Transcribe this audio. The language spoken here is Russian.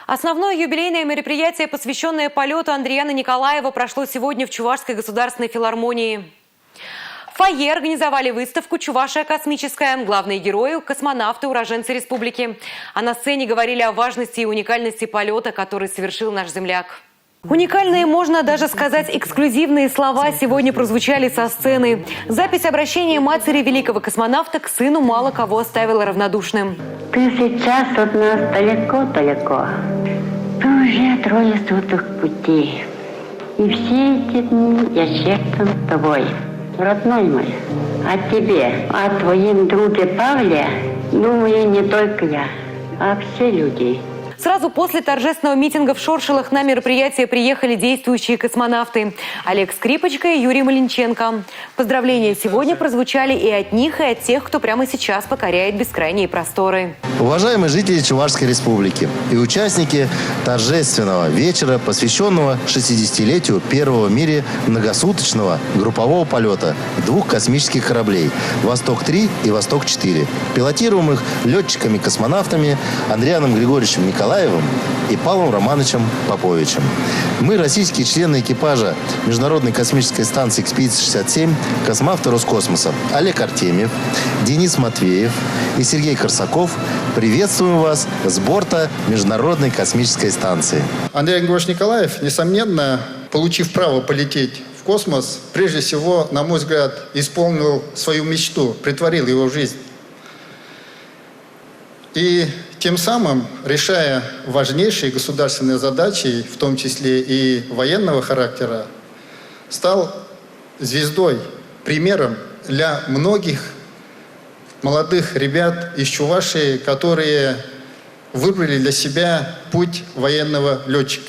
Основное юбилейное мероприятие, посвященное полету Андриана Николаева, прошло сегодня в Чувашской государственной филармонии. В фойе организовали выставку «Чувашия космическая». Главные герои – космонавты, уроженцы республики. А на сцене говорили о важности и уникальности полета, который совершил наш земляк. Уникальные, можно даже сказать, эксклюзивные слова сегодня прозвучали со сцены. Запись обращения матери великого космонавта к сыну мало кого оставила равнодушным. Ты сейчас от нас далеко-далеко. Ты уже 3 суток пути. И все эти дни я сердцем с тобой. Родной мой, о тебе, о твоем друге Павле, думаю, не только я, а все люди. Сразу после торжественного митинга в Шоршилах на мероприятие приехали действующие космонавты Олег Скрипочка и Юрий Маленченко. Поздравления сегодня прозвучали и от них, и от тех, кто прямо сейчас покоряет бескрайние просторы. Уважаемые жители Чувашской республики и участники торжественного вечера, посвященного 60-летию первого в мире многосуточного группового полета 2 космических кораблей «Восток-3» и «Восток-4», пилотируемых летчиками-космонавтами Андрианом Григорьевичем Николаевым и Павлом Романовичем Поповичем. Мы, российские члены экипажа Международной космической станции «Экспедиция-67», космонавты Роскосмоса Олег Артемьев, Денис Матвеев и Сергей Корсаков, приветствуем вас с борта Международной космической станции. Андрей Григорьевич Николаев, несомненно, получив право полететь в космос, прежде всего, на мой взгляд, исполнил свою мечту, претворил его в жизнь. И тем самым, решая важнейшие государственные задачи, в том числе и военного характера, стал звездой, примером для многих молодых ребят из Чувашии, которые выбрали для себя путь военного летчика.